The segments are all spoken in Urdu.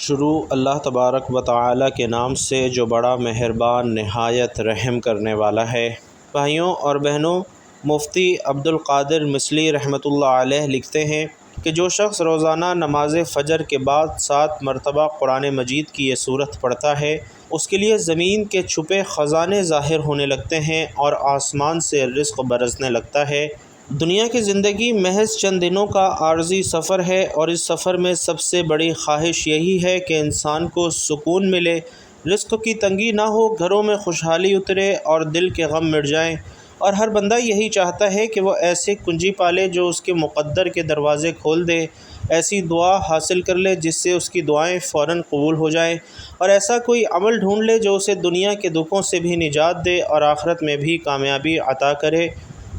شروع اللہ تبارک و تعالی کے نام سے جو بڑا مہربان نہایت رحم کرنے والا ہے۔ بھائیوں اور بہنوں، مفتی عبدالقادر مصلی رحمۃ اللہ علیہ لکھتے ہیں کہ جو شخص روزانہ نماز فجر کے بعد 7 مرتبہ قرآن مجید کی یہ سورت پڑھتا ہے، اس کے لیے زمین کے چھپے خزانے ظاہر ہونے لگتے ہیں اور آسمان سے رزق برسنے لگتا ہے۔ دنیا کی زندگی محض چند دنوں کا عارضی سفر ہے، اور اس سفر میں سب سے بڑی خواہش یہی ہے کہ انسان کو سکون ملے، رزق کی تنگی نہ ہو، گھروں میں خوشحالی اترے اور دل کے غم مٹ جائیں۔ اور ہر بندہ یہی چاہتا ہے کہ وہ ایسے کنجی پالے جو اس کے مقدر کے دروازے کھول دے، ایسی دعا حاصل کر لے جس سے اس کی دعائیں فوراً قبول ہو جائیں، اور ایسا کوئی عمل ڈھونڈ لے جو اسے دنیا کے دکھوں سے بھی نجات دے اور آخرت میں بھی کامیابی عطا کرے۔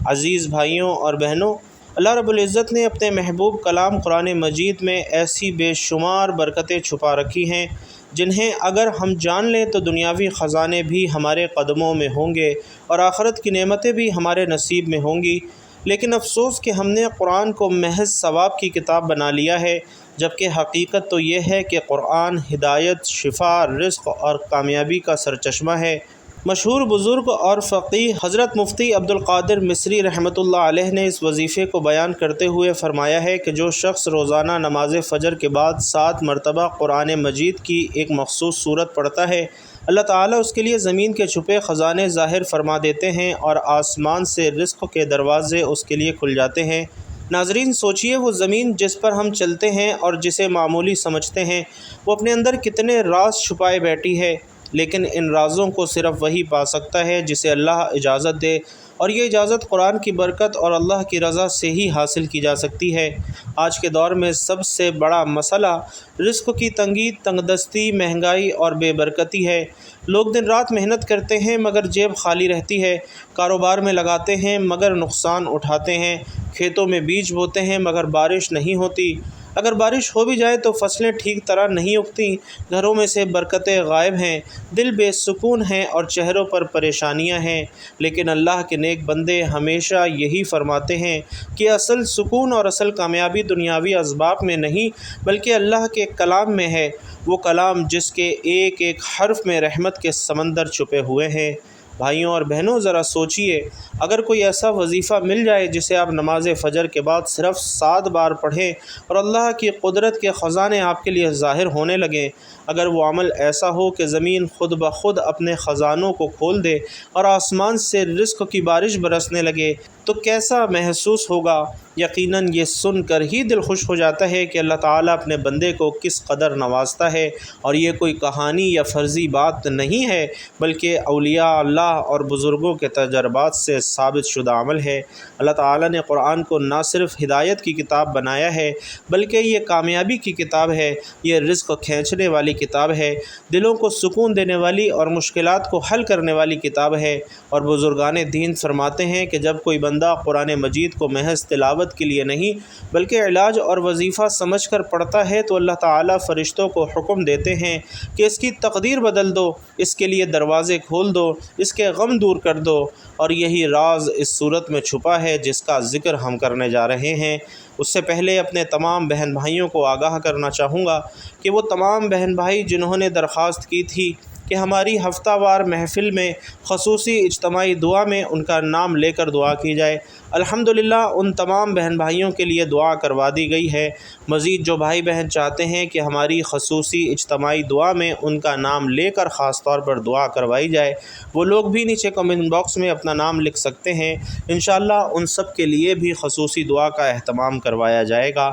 عزیز بھائیوں اور بہنوں، اللہ رب العزت نے اپنے محبوب کلام قرآن مجید میں ایسی بے شمار برکتیں چھپا رکھی ہیں جنہیں اگر ہم جان لیں تو دنیاوی خزانے بھی ہمارے قدموں میں ہوں گے اور آخرت کی نعمتیں بھی ہمارے نصیب میں ہوں گی۔ لیکن افسوس کہ ہم نے قرآن کو محض ثواب کی کتاب بنا لیا ہے، جبکہ حقیقت تو یہ ہے کہ قرآن ہدایت، شفا، رزق اور کامیابی کا سرچشمہ ہے۔ مشہور بزرگ اور فقیہ حضرت مفتی عبدالقادر مصری رحمۃ اللہ علیہ نے اس وظیفے کو بیان کرتے ہوئے فرمایا ہے کہ جو شخص روزانہ نماز فجر کے بعد 7 مرتبہ قرآن مجید کی ایک مخصوص سورت پڑھتا ہے، اللہ تعالیٰ اس کے لیے زمین کے چھپے خزانے ظاہر فرما دیتے ہیں اور آسمان سے رزق کے دروازے اس کے لیے کھل جاتے ہیں۔ ناظرین، سوچئے وہ زمین جس پر ہم چلتے ہیں اور جسے معمولی سمجھتے ہیں، وہ اپنے اندر کتنے راز چھپائے بیٹھی ہے، لیکن ان رازوں کو صرف وہی پا سکتا ہے جسے اللہ اجازت دے، اور یہ اجازت قرآن کی برکت اور اللہ کی رضا سے ہی حاصل کی جا سکتی ہے۔ آج کے دور میں سب سے بڑا مسئلہ رزق کی تنگی، تنگ دستی، مہنگائی اور بے برکتی ہے۔ لوگ دن رات محنت کرتے ہیں مگر جیب خالی رہتی ہے، کاروبار میں لگاتے ہیں مگر نقصان اٹھاتے ہیں، کھیتوں میں بیج بوتے ہیں مگر بارش نہیں ہوتی، اگر بارش ہو بھی جائے تو فصلیں ٹھیک طرح نہیں اگتی، گھروں میں سے برکتیں غائب ہیں، دل بے سکون ہیں اور چہروں پر پریشانیاں ہیں۔ لیکن اللہ کے نیک بندے ہمیشہ یہی فرماتے ہیں کہ اصل سکون اور اصل کامیابی دنیاوی اسباب میں نہیں بلکہ اللہ کے کلام میں ہے، وہ کلام جس کے ایک ایک حرف میں رحمت کے سمندر چھپے ہوئے ہیں۔ بھائیوں اور بہنوں، ذرا سوچئے، اگر کوئی ایسا وظیفہ مل جائے جسے آپ نماز فجر کے بعد صرف 7 بار پڑھیں اور اللہ کی قدرت کے خزانے آپ کے لیے ظاہر ہونے لگیں، اگر وہ عمل ایسا ہو کہ زمین خود بخود اپنے خزانوں کو کھول دے اور آسمان سے رزق کی بارش برسنے لگے، تو کیسا محسوس ہوگا؟ یقیناً یہ سن کر ہی دل خوش ہو جاتا ہے کہ اللہ تعالیٰ اپنے بندے کو کس قدر نوازتا ہے، اور یہ کوئی کہانی یا فرضی بات نہیں ہے بلکہ اولیاء اللہ اور بزرگوں کے تجربات سے ثابت شدہ عمل ہے۔ اللہ تعالیٰ نے قرآن کو نہ صرف ہدایت کی کتاب بنایا ہے بلکہ یہ کامیابی کی کتاب ہے، یہ رزق کھینچنے والی کتاب ہے، دلوں کو سکون دینے والی اور مشکلات کو حل کرنے والی کتاب ہے۔ اور بزرگان دین فرماتے ہیں کہ جب کوئی بندہ قرآن مجید کو محض تلاوت کے لیے نہیں بلکہ علاج اور وظیفہ سمجھ کر پڑھتا ہے تو اللہ تعالیٰ فرشتوں کو حکم دیتے ہیں کہ اس کی تقدیر بدل دو، اس کے لیے دروازے کھول دو، اس کے غم دور کر دو۔ اور یہی راز اس صورت میں چھپا ہے جس کا ذکر ہم کرنے جا رہے ہیں۔ اس سے پہلے اپنے تمام بہن بھائیوں کو آگاہ کرنا چاہوں گا کہ وہ تمام بہن بھائی جنہوں نے درخواست کی تھی کہ ہماری ہفتہ وار محفل میں خصوصی اجتماعی دعا میں ان کا نام لے کر دعا کی جائے، الحمدللہ ان تمام بہن بھائیوں کے لیے دعا کروا دی گئی ہے۔ مزید جو بھائی بہن چاہتے ہیں کہ ہماری خصوصی اجتماعی دعا میں ان کا نام لے کر خاص طور پر دعا کروائی جائے، وہ لوگ بھی نیچے کمنٹ باکس میں اپنا نام لکھ سکتے ہیں، انشاءاللہ ان سب کے لیے بھی خصوصی دعا کا اہتمام کروایا جائے گا۔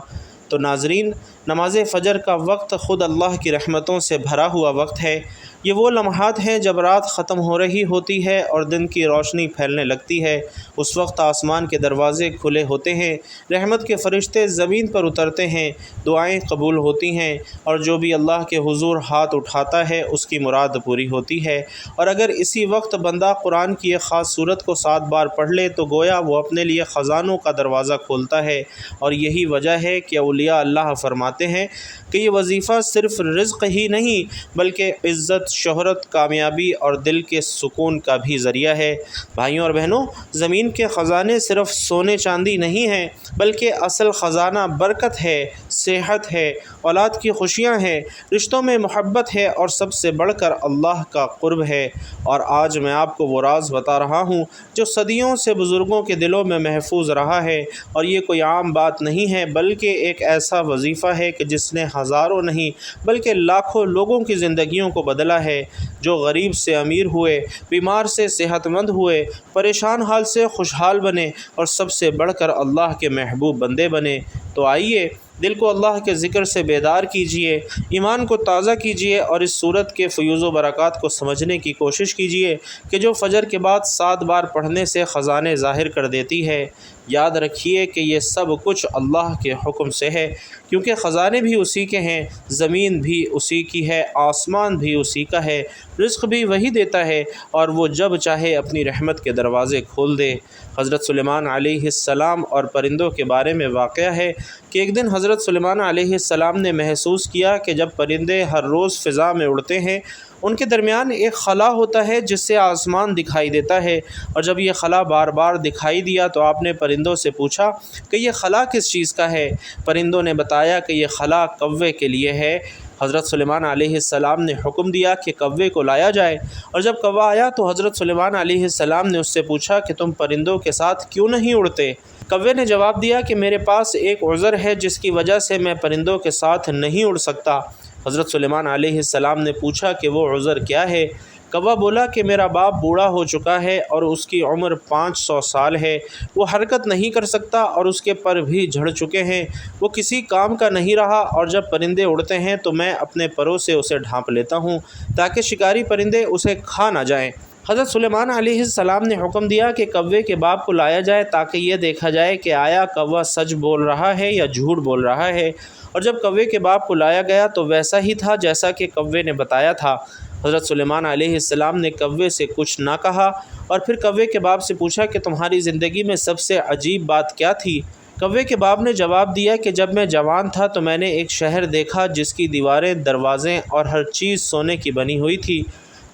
تو ناظرین، نماز فجر کا وقت خود اللہ کی رحمتوں سے بھرا ہوا وقت ہے۔ یہ وہ لمحات ہیں جب رات ختم ہو رہی ہوتی ہے اور دن کی روشنی پھیلنے لگتی ہے۔ اس وقت آسمان کے دروازے کھلے ہوتے ہیں، رحمت کے فرشتے زمین پر اترتے ہیں، دعائیں قبول ہوتی ہیں، اور جو بھی اللہ کے حضور ہاتھ اٹھاتا ہے اس کی مراد پوری ہوتی ہے۔ اور اگر اسی وقت بندہ قرآن کی ایک خاص سورت کو 7 بار پڑھ لے تو گویا وہ اپنے لیے خزانوں کا دروازہ کھولتا ہے۔ اور یہی وجہ ہے کہ اولیاء اللہ فرماتے ہیں کہ یہ وظیفہ صرف رزق ہی نہیں بلکہ عزت، شہرت، کامیابی اور دل کے سکون کا بھی ذریعہ ہے۔ بھائیوں اور بہنوں، زمین کے خزانے صرف سونے چاندی نہیں ہیں بلکہ اصل خزانہ برکت ہے، صحت ہے، اولاد کی خوشیاں ہیں، رشتوں میں محبت ہے اور سب سے بڑھ کر اللہ کا قرب ہے۔ اور آج میں آپ کو وہ راز بتا رہا ہوں جو صدیوں سے بزرگوں کے دلوں میں محفوظ رہا ہے، اور یہ کوئی عام بات نہیں ہے بلکہ ایک ایسا وظیفہ ہے کہ جس نے ہزاروں نہیں بلکہ لاکھوں لوگوں کی زندگیوں کو بدلا ہے، جو غریب سے امیر ہوئے، بیمار سے صحت مند ہوئے، پریشان حال سے خوشحال بنے اور سب سے بڑھ کر اللہ کے محبوب بندے بنے۔ تو آئیے دل کو اللہ کے ذکر سے بیدار کیجیے، ایمان کو تازہ کیجیے اور اس صورت کے فیوز و برکات کو سمجھنے کی کوشش کیجیے کہ جو فجر کے بعد 7 بار پڑھنے سے خزانے ظاہر کر دیتی ہے۔ یاد رکھیے کہ یہ سب کچھ اللہ کے حکم سے ہے، کیونکہ خزانے بھی اسی کے ہیں، زمین بھی اسی کی ہے، آسمان بھی اسی کا ہے، رزق بھی وہی دیتا ہے اور وہ جب چاہے اپنی رحمت کے دروازے کھول دے۔ حضرت سلیمان علیہ السلام اور پرندوں کے بارے میں واقعہ ہے کہ ایک دن حضرت سلیمان علیہ السلام نے محسوس کیا کہ جب پرندے ہر روز فضا میں اڑتے ہیں ان کے درمیان ایک خلا ہوتا ہے جس سے آسمان دکھائی دیتا ہے، اور جب یہ خلا بار بار دکھائی دیا تو آپ نے پرندوں سے پوچھا کہ یہ خلا کس چیز کا ہے؟ پرندوں نے بتایا کہ یہ خلا کوے کے لیے ہے۔ حضرت سلیمان علیہ السلام نے حکم دیا کہ کوے کو لایا جائے، اور جب کوا آیا تو حضرت سلیمان علیہ السلام نے اس سے پوچھا کہ تم پرندوں کے ساتھ کیوں نہیں اڑتے؟ کوے نے جواب دیا کہ میرے پاس ایک عذر ہے جس کی وجہ سے میں پرندوں کے ساتھ نہیں اڑ سکتا۔ حضرت سلیمان علیہ السلام نے پوچھا کہ وہ عذر کیا ہے؟ کوا بولا کہ میرا باپ بوڑھا ہو چکا ہے اور اس کی عمر 500 سال ہے، وہ حرکت نہیں کر سکتا اور اس کے پر بھی جھڑ چکے ہیں، وہ کسی کام کا نہیں رہا، اور جب پرندے اڑتے ہیں تو میں اپنے پروں سے اسے ڈھانپ لیتا ہوں تاکہ شکاری پرندے اسے کھا نہ جائیں۔ حضرت سلیمان علیہ السلام نے حکم دیا کہ کوے کے باپ کو لایا جائے تاکہ یہ دیکھا جائے کہ آیا کوا سچ بول رہا ہے یا جھوٹ بول رہا ہے، اور جب کوے کے باپ کو لایا گیا تو ویسا ہی تھا جیسا کہ کوے نے بتایا تھا۔ حضرت سلیمان علیہ السلام نے کوے سے کچھ نہ کہا اور پھر کوے کے باپ سے پوچھا کہ تمہاری زندگی میں سب سے عجیب بات کیا تھی؟ کوے کے باپ نے جواب دیا کہ جب میں جوان تھا تو میں نے ایک شہر دیکھا جس کی دیواریں، دروازے اور ہر چیز سونے کی بنی ہوئی تھی۔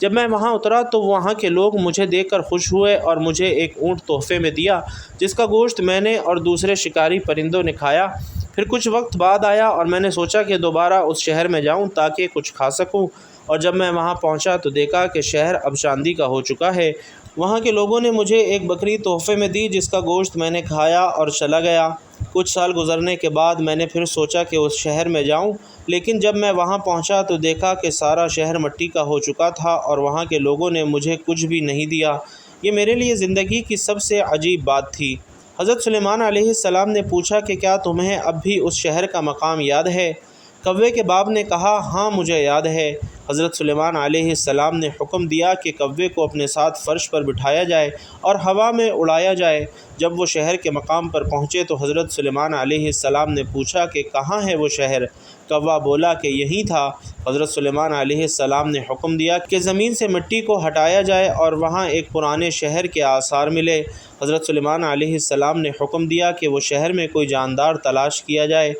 جب میں وہاں اترا تو وہاں کے لوگ مجھے دیکھ کر خوش ہوئے اور مجھے ایک اونٹ تحفے میں دیا جس کا گوشت میں نے اور دوسرے شکاری پرندوں نے کھایا۔ پھر کچھ وقت بعد آیا اور میں نے سوچا کہ دوبارہ اس شہر میں جاؤں تاکہ کچھ کھا سکوں، اور جب میں وہاں پہنچا تو دیکھا کہ شہر اب چاندی کا ہو چکا ہے۔ وہاں کے لوگوں نے مجھے ایک بکری تحفے میں دی جس کا گوشت میں نے کھایا اور چلا گیا۔ کچھ سال گزرنے کے بعد میں نے پھر سوچا کہ اس شہر میں جاؤں، لیکن جب میں وہاں پہنچا تو دیکھا کہ سارا شہر مٹی کا ہو چکا تھا اور وہاں کے لوگوں نے مجھے کچھ بھی نہیں دیا۔ یہ میرے لیے زندگی کی سب سے عجیب بات تھی۔ حضرت سلیمان علیہ السلام نے پوچھا کہ کیا تمہیں اب بھی اس شہر کا مقام یاد ہے؟ کوے کے باپ نے کہا ہاں مجھے یاد ہے۔ حضرت سلیمان علیہ السلام نے حکم دیا کہ کوے کو اپنے ساتھ فرش پر بٹھایا جائے اور ہوا میں اڑایا جائے۔ جب وہ شہر کے مقام پر پہنچے تو حضرت سلیمان علیہ السلام نے پوچھا کہ کہاں ہے وہ شہر؟ کوا بولا کہ یہی تھا۔ حضرت سلیمان علیہ السلام نے حکم دیا کہ زمین سے مٹی کو ہٹایا جائے اور وہاں ایک پرانے شہر کے آثار ملے۔ حضرت سلیمان علیہ السلام نے حکم دیا کہ وہ شہر میں کوئی جاندار تلاش کیا جائے۔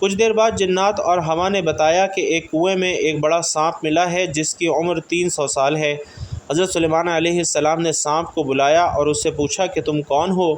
کچھ دیر بعد جنات اور ہوا نے بتایا کہ ایک کنویں میں ایک بڑا سانپ ملا ہے جس کی عمر 300 سال ہے۔ حضرت سلیمان علیہ السلام نے سانپ کو بلایا اور اس سے پوچھا کہ تم کون ہو؟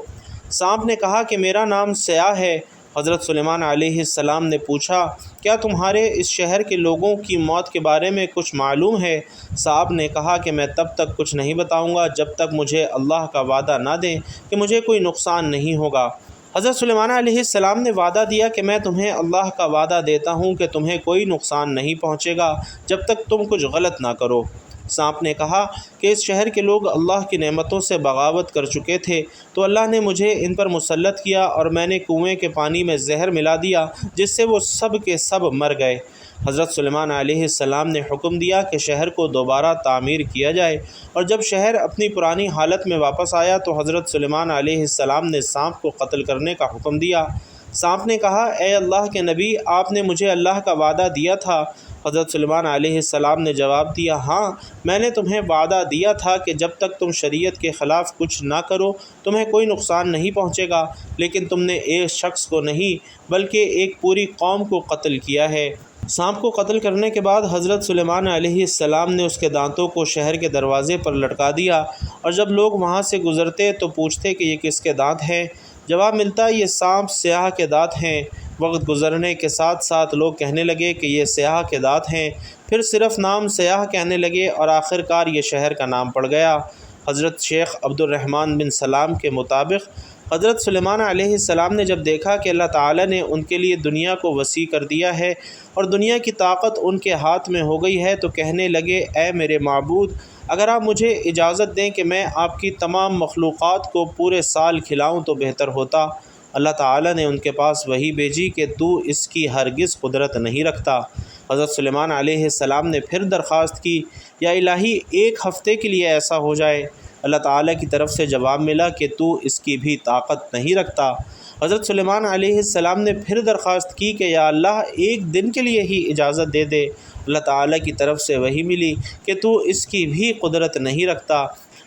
سانپ نے کہا کہ میرا نام سیاہ ہے۔ حضرت سلیمان علیہ السلام نے پوچھا کیا تمہارے اس شہر کے لوگوں کی موت کے بارے میں کچھ معلوم ہے؟ سانپ نے کہا کہ میں تب تک کچھ نہیں بتاؤں گا جب تک مجھے اللہ کا وعدہ نہ دیں کہ مجھے کوئی نقصان نہیں ہوگا۔ حضرت سلیمان علیہ السلام نے وعدہ دیا کہ میں تمہیں اللہ کا وعدہ دیتا ہوں کہ تمہیں کوئی نقصان نہیں پہنچے گا جب تک تم کچھ غلط نہ کرو۔ سانپ نے کہا کہ اس شہر کے لوگ اللہ کی نعمتوں سے بغاوت کر چکے تھے تو اللہ نے مجھے ان پر مسلط کیا اور میں نے کنویں کے پانی میں زہر ملا دیا جس سے وہ سب کے سب مر گئے۔ حضرت سلیمان علیہ السلام نے حکم دیا کہ شہر کو دوبارہ تعمیر کیا جائے، اور جب شہر اپنی پرانی حالت میں واپس آیا تو حضرت سلیمان علیہ السلام نے سانپ کو قتل کرنے کا حکم دیا۔ سانپ نے کہا اے اللہ کے نبی، آپ نے مجھے اللہ کا وعدہ دیا تھا۔ حضرت سلیمان علیہ السلام نے جواب دیا ہاں میں نے تمہیں وعدہ دیا تھا کہ جب تک تم شریعت کے خلاف کچھ نہ کرو تمہیں کوئی نقصان نہیں پہنچے گا، لیکن تم نے ایک شخص کو نہیں بلکہ ایک پوری قوم کو قتل کیا ہے۔ سانپ کو قتل کرنے کے بعد حضرت سلیمان علیہ السلام نے اس کے دانتوں کو شہر کے دروازے پر لٹکا دیا، اور جب لوگ وہاں سے گزرتے تو پوچھتے کہ یہ کس کے دانت ہیں؟ جواب ملتا یہ سانپ سیاہ کے دانت ہیں۔ وقت گزرنے کے ساتھ ساتھ لوگ کہنے لگے کہ یہ سیاہ کے دانت ہیں، پھر صرف نام سیاہ کہنے لگے اور آخر کار یہ شہر کا نام پڑ گیا۔ حضرت شیخ عبد الرحمن بن سلام کے مطابق حضرت سلیمان علیہ السلام نے جب دیکھا کہ اللہ تعالیٰ نے ان کے لیے دنیا کو وسیع کر دیا ہے اور دنیا کی طاقت ان کے ہاتھ میں ہو گئی ہے تو کہنے لگے اے میرے معبود، اگر آپ مجھے اجازت دیں کہ میں آپ کی تمام مخلوقات کو پورے سال کھلاؤں تو بہتر ہوتا۔ اللہ تعالیٰ نے ان کے پاس وحی بھیجی کہ تو اس کی ہرگز قدرت نہیں رکھتا۔ حضرت سلیمان علیہ السلام نے پھر درخواست کی یا الہی ایک ہفتے کے لیے ایسا ہو جائے۔ اللہ تعالیٰ کی طرف سے جواب ملا کہ تو اس کی بھی طاقت نہیں رکھتا۔ حضرت سلیمان علیہ السلام نے پھر درخواست کی کہ یا اللہ ایک دن کے لیے ہی اجازت دے دے۔ اللہ تعالیٰ کی طرف سے وحی ملی کہ تو اس کی بھی قدرت نہیں رکھتا،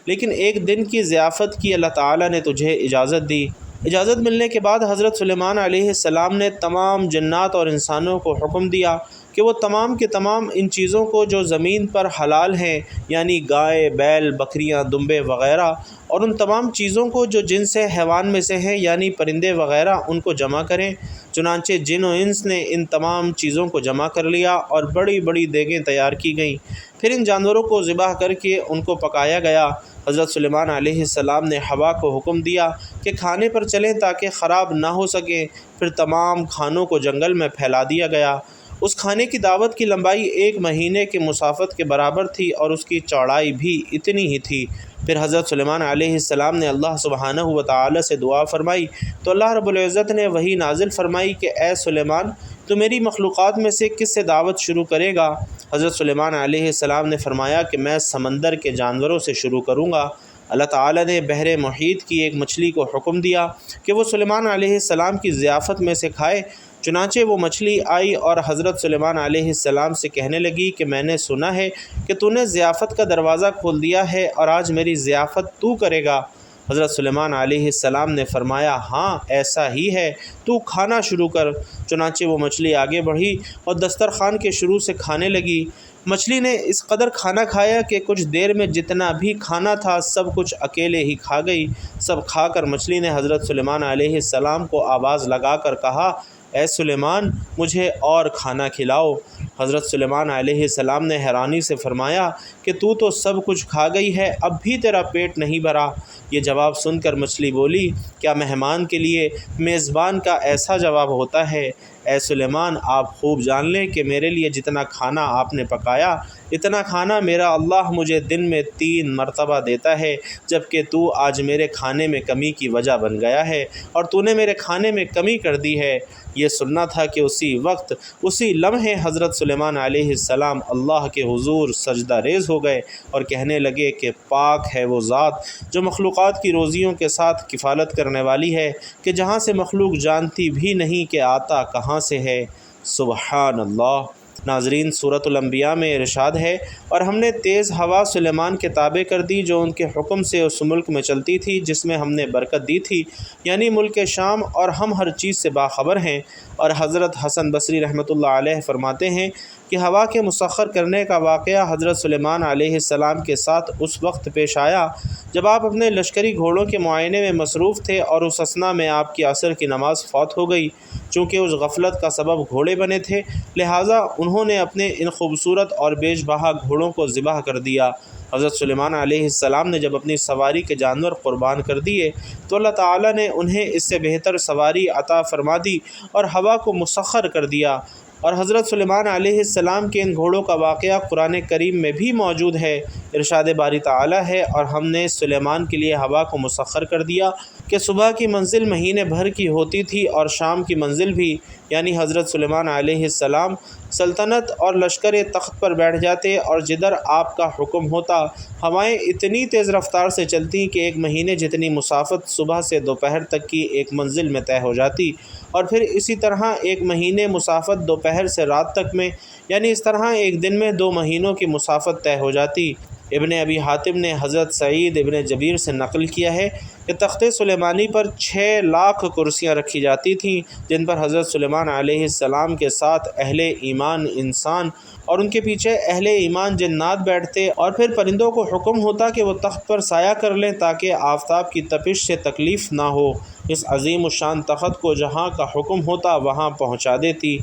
لیکن ایک دن کی ضیافت کی اللہ تعالیٰ نے تجھے اجازت دی۔ اجازت ملنے کے بعد حضرت سلیمان علیہ السلام نے تمام جنات اور انسانوں کو حکم دیا کہ وہ تمام کے تمام ان چیزوں کو جو زمین پر حلال ہیں، یعنی گائے، بیل، بکریاں، دمبے وغیرہ، اور ان تمام چیزوں کو جو جن سے حیوان میں سے ہیں، یعنی پرندے وغیرہ، ان کو جمع کریں۔ چنانچہ جن و انس نے ان تمام چیزوں کو جمع کر لیا اور بڑی بڑی دیگیں تیار کی گئیں۔ پھر ان جانوروں کو ذبح کر کے ان کو پکایا گیا۔ حضرت سلیمان علیہ السلام نے ہوا کو حکم دیا کہ کھانے پر چلیں تاکہ خراب نہ ہو سکیں۔ پھر تمام کھانوں کو جنگل میں پھیلا دیا گیا۔ اس کھانے کی دعوت کی لمبائی 1 مہینے کے مسافت کے برابر تھی اور اس کی چوڑائی بھی اتنی ہی تھی۔ پھر حضرت سلیمان علیہ السلام نے اللہ سبحانہ و تعالی سے دعا فرمائی تو اللہ رب العزت نے وحی نازل فرمائی کہ اے سلیمان، تو میری مخلوقات میں سے کس سے دعوت شروع کرے گا؟ حضرت سلیمان علیہ السلام نے فرمایا کہ میں سمندر کے جانوروں سے شروع کروں گا۔ اللہ تعالیٰ نے بحر محیط کی ایک مچھلی کو حکم دیا کہ وہ سلیمان علیہ السلام کی ضیافت میں سے کھائے۔ چنانچہ وہ مچھلی آئی اور حضرت سلیمان علیہ السلام سے کہنے لگی کہ میں نے سنا ہے کہ تو نے ضیافت کا دروازہ کھول دیا ہے اور آج میری ضیافت تو کرے گا۔ حضرت سلیمان علیہ السلام نے فرمایا ہاں ایسا ہی ہے، تو کھانا شروع کر۔ چنانچہ وہ مچھلی آگے بڑھی اور دسترخوان کے شروع سے کھانے لگی۔ مچھلی نے اس قدر کھانا کھایا کہ کچھ دیر میں جتنا بھی کھانا تھا سب کچھ اکیلے ہی کھا گئی۔ سب کھا کر مچھلی نے حضرت سلیمان علیہ السلام کو آواز لگا کر کہا اے سلیمان، مجھے اور کھانا کھلاؤ۔ حضرت سلیمان علیہ السلام نے حیرانی سے فرمایا کہ تو سب کچھ کھا گئی ہے، اب بھی تیرا پیٹ نہیں بھرا؟ یہ جواب سن کر مچھلی بولی کیا مہمان کے لیے میزبان کا ایسا جواب ہوتا ہے؟ اے سلیمان، آپ خوب جان لیں کہ میرے لیے جتنا کھانا آپ نے پکایا اتنا کھانا میرا اللہ مجھے دن میں 3 مرتبہ دیتا ہے، جبکہ تو آج میرے کھانے میں کمی کی وجہ بن گیا ہے اور تو نے میرے کھانے میں کمی کر دی ہے۔ یہ سننا تھا کہ اسی وقت اسی لمحے حضرت سلیمان علیہ السلام اللہ کے حضور سجدہ ریز ہو گئے اور کہنے لگے کہ پاک ہے وہ ذات جو مخلوقات کی روزیوں کے ساتھ کفالت کرنے والی ہے کہ جہاں سے مخلوق جانتی بھی نہیں کہ آتا کہاں سے ہے۔ سبحان اللہ۔ ناظرین، سورۃ الانبیاء میں ارشاد ہے اور ہم نے تیز ہوا سلیمان کے تابع کر دی جو ان کے حکم سے اس ملک میں چلتی تھی جس میں ہم نے برکت دی تھی، یعنی ملک شام، اور ہم ہر چیز سے باخبر ہیں۔ اور حضرت حسن بصری رحمۃ اللہ علیہ فرماتے ہیں کہ ہوا کے مسخر کرنے کا واقعہ حضرت سلیمان علیہ السلام کے ساتھ اس وقت پیش آیا جب آپ اپنے لشکری گھوڑوں کے معائنے میں مصروف تھے اور اس اثنا میں آپ کی عصر کی نماز فوت ہو گئی۔ چونکہ اس غفلت کا سبب گھوڑے بنے تھے، لہٰذا انہوں نے اپنے ان خوبصورت اور بیش بہا گھوڑوں کو ذبح کر دیا۔ حضرت سلیمان علیہ السلام نے جب اپنی سواری کے جانور قربان کر دیے تو اللہ تعالیٰ نے انہیں اس سے بہتر سواری عطا فرما دی اور ہوا کو مسخر کر دیا۔ اور حضرت سلیمان علیہ السلام کے ان گھوڑوں کا واقعہ قرآن کریم میں بھی موجود ہے۔ ارشاد باری تعالیٰ ہے اور ہم نے سلیمان کے لیے ہوا کو مسخر کر دیا کہ صبح کی منزل مہینے بھر کی ہوتی تھی اور شام کی منزل بھی، یعنی حضرت سلیمان علیہ السلام سلطنت اور لشکر تخت پر بیٹھ جاتے اور جدھر آپ کا حکم ہوتا ہوائیں اتنی تیز رفتار سے چلتی کہ 1 مہینے جتنی مسافت صبح سے دوپہر تک کی ایک منزل میں طے ہو جاتی، اور پھر اسی طرح 1 مہینے مسافت دوپہر سے رات تک میں، یعنی اس طرح ایک دن میں 2 مہینوں کی مسافت طے ہو جاتی۔ ابن ابی حاتم نے حضرت سعید ابن جبیر سے نقل کیا ہے کہ تخت سلیمانی پر 6 لاکھ کرسیاں رکھی جاتی تھیں، جن پر حضرت سلیمان علیہ السلام کے ساتھ اہل ایمان انسان اور ان کے پیچھے اہل ایمان جنات بیٹھتے، اور پھر پرندوں کو حکم ہوتا کہ وہ تخت پر سایہ کر لیں تاکہ آفتاب کی تپش سے تکلیف نہ ہو۔ اس عظیم الشان تخت کو جہاں کا حکم ہوتا وہاں پہنچا دیتی۔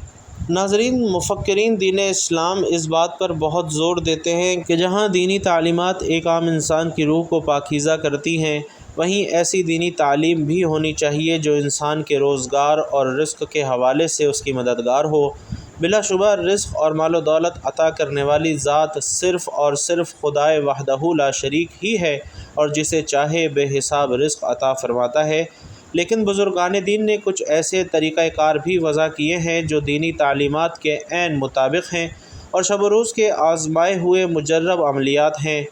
ناظرین، مفکرین دین اسلام اس بات پر بہت زور دیتے ہیں کہ جہاں دینی تعلیمات ایک عام انسان کی روح کو پاکیزہ کرتی ہیں، وہیں ایسی دینی تعلیم بھی ہونی چاہیے جو انسان کے روزگار اور رزق کے حوالے سے اس کی مددگار ہو۔ بلا شبہ رزق اور مال و دولت عطا کرنے والی ذات صرف اور صرف خدائے وحدہ لا شریک ہی ہے، اور جسے چاہے بے حساب رزق عطا فرماتا ہے۔ لیکن بزرگان دین نے کچھ ایسے طریقہ کار بھی وضع کیے ہیں جو دینی تعلیمات کے عین مطابق ہیں اور شب و روز کے آزمائے ہوئے مجرب عملیات ہیں۔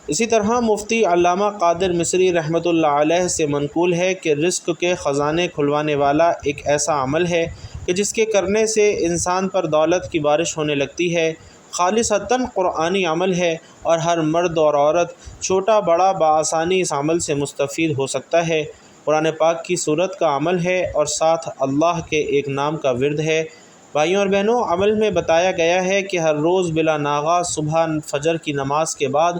اسی طرح مفتی علامہ قادر مصری رحمۃ اللہ علیہ سے منقول ہے کہ رزق کے خزانے کھلوانے والا ایک ایسا عمل ہے کہ جس کے کرنے سے انسان پر دولت کی بارش ہونے لگتی ہے۔ خالصتاً قرآنی عمل ہے اور ہر مرد اور عورت چھوٹا بڑا بآسانی اس عمل سے مستفید ہو سکتا ہے۔ قرآن پاک کی صورت کا عمل ہے اور ساتھ اللہ کے ایک نام کا ورد ہے۔ بھائیوں اور بہنوں، عمل میں بتایا گیا ہے کہ ہر روز بلا ناغہ صبح فجر کی نماز کے بعد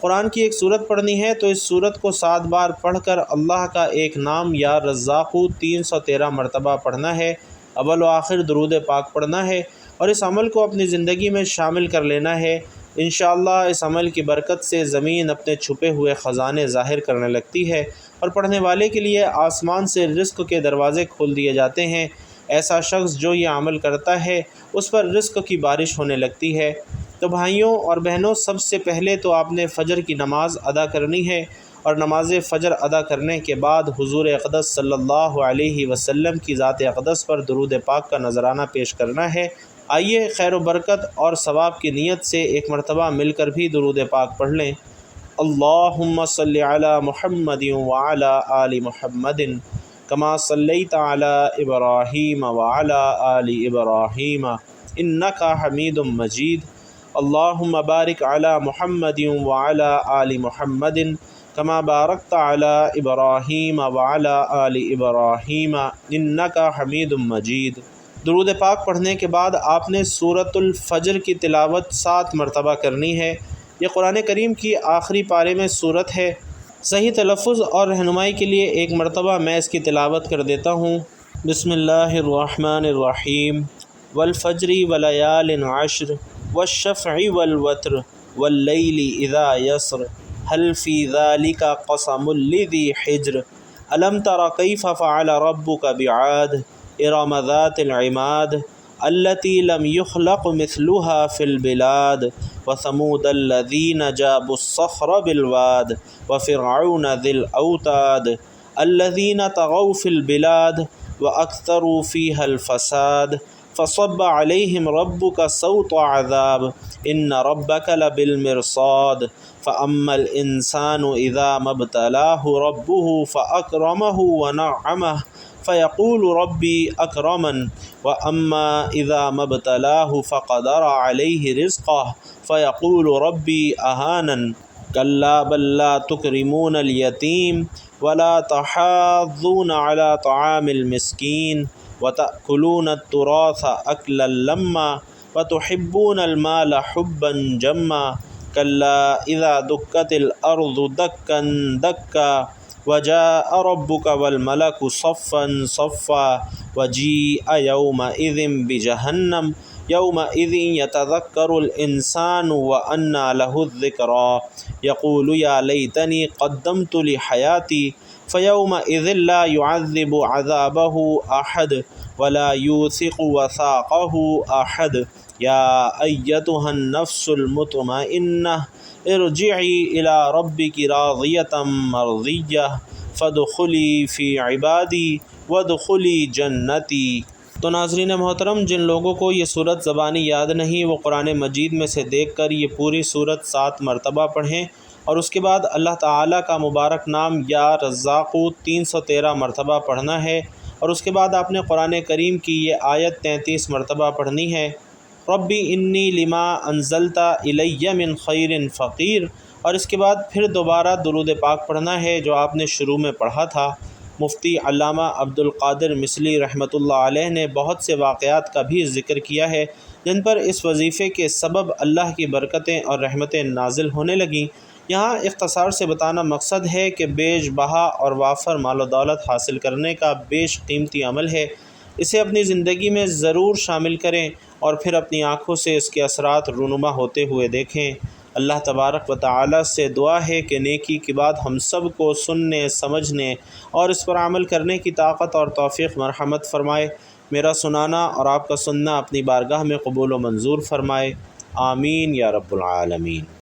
قرآن کی ایک صورت پڑھنی ہے، تو اس صورت کو 7 بار پڑھ کر اللہ کا ایک نام یا رزاق 313 مرتبہ پڑھنا ہے، اول و آخر درود پاک پڑھنا ہے اور اس عمل کو اپنی زندگی میں شامل کر لینا ہے۔ انشاءاللہ اس عمل کی برکت سے زمین اپنے چھپے ہوئے خزانے ظاہر کرنے لگتی ہے اور پڑھنے والے کے لیے آسمان سے رزق کے دروازے کھول دیے جاتے ہیں۔ ایسا شخص جو یہ عمل کرتا ہے اس پر رزق کی بارش ہونے لگتی ہے۔ تو بھائیوں اور بہنوں، سب سے پہلے تو آپ نے فجر کی نماز ادا کرنی ہے اور نماز فجر ادا کرنے کے بعد حضور اقدس صلی اللہ علیہ وسلم کی ذات اقدس پر درود پاک کا نذرانہ پیش کرنا ہے۔ آئیے خیر و برکت اور ثواب کی نیت سے ایک مرتبہ مل کر بھی درود پاک پڑھ لیں۔ اللہم صلی علی محمد وعلی آل محمد کما صلیت علی ابراہیم وعلی آل ابراہیم انک حمید مجید۔ اللہم بارک علی محمد وعلی آل محمد کما بارکت علی ابراہیم وعلی آل ابراہیم انک حمید مجید۔ درود پاک پڑھنے کے بعد آپ نے سورۃ الفجر کی تلاوت 7 مرتبہ کرنی ہے۔ یہ قرآن کریم کی آخری پارے میں صورت ہے۔ صحیح تلفظ اور رہنمائی کے لیے ایک مرتبہ میں اس کی تلاوت کر دیتا ہوں۔ بسم اللہ الرحمن الرحیم۔ والفجر ولیال عشر والشفع والوتر واللیل اذا یسر هل فی ذلک قسم لذی حجر الم تر کیف فعل ربک بعاد ارم ذات العماد التي لم يخلق مثلها في البلاد وثمود الذين جابوا الصخر بالواد وفرعون ذي الأوتاد الذين طغوا في البلاد وأكثروا فيها الفساد فصب عليهم ربك سوط عذاب إن ربك لبالمرصاد فأما الإنسان إذا ما ابتلاه ربه فأكرمه ونعمه فيقول ربي أكرمن وأما إذا ما ابتلاه فقدر عليه رزقه فيقول ربي أهانن كلا بل لا تكرمون اليتيم ولا تحاضون على طعام المسكين وتأكلون التراث أكلا لما وتحبون المال حبا جما كلا إذا دكت الأرض دكا دكا وجاء ربك والملك صفا صفا وجيء يومئذ بجهنم يومئذ يتذكر الإنسان وأنى له الذكرى يقول يا ليتني قدمت لحياتي فيومئذ لا يعذب عذابه أحد ولا يوثق وثاقه أحد يا أيتها النفس المطمئنة ارجعی الی ربک راضیۃ مرضیہ فادخلی فی عبادی وادخلی جنتی۔ تو ناظرین محترم، جن لوگوں کو یہ صورت زبانی یاد نہیں وہ قرآن مجید میں سے دیکھ کر یہ پوری صورت 7 مرتبہ پڑھیں اور اس کے بعد اللہ تعالیٰ کا مبارک نام یا رزاق 313 مرتبہ پڑھنا ہے اور اس کے بعد آپ نے قرآن کریم کی یہ آیت 33 مرتبہ پڑھنی ہے۔ ربی انی لما انزلت الی من خیر فقیر، اور اس کے بعد پھر دوبارہ درود پاک پڑھنا ہے جو آپ نے شروع میں پڑھا تھا۔ مفتی علامہ عبد القادر مصلی رحمۃ اللہ علیہ نے بہت سے واقعات کا بھی ذکر کیا ہے جن پر اس وظیفے کے سبب اللہ کی برکتیں اور رحمتیں نازل ہونے لگیں۔ یہاں اختصار سے بتانا مقصد ہے کہ بیش بہا اور وافر مال و دولت حاصل کرنے کا بیش قیمتی عمل ہے، اسے اپنی زندگی میں ضرور شامل کریں اور پھر اپنی آنکھوں سے اس کے اثرات رونما ہوتے ہوئے دیکھیں۔ اللہ تبارک و تعالی سے دعا ہے کہ نیکی کی بات ہم سب کو سننے، سمجھنے اور اس پر عمل کرنے کی طاقت اور توفیق مرحمت فرمائے۔ میرا سنانا اور آپ کا سننا اپنی بارگاہ میں قبول و منظور فرمائے، آمین یا رب العالمین۔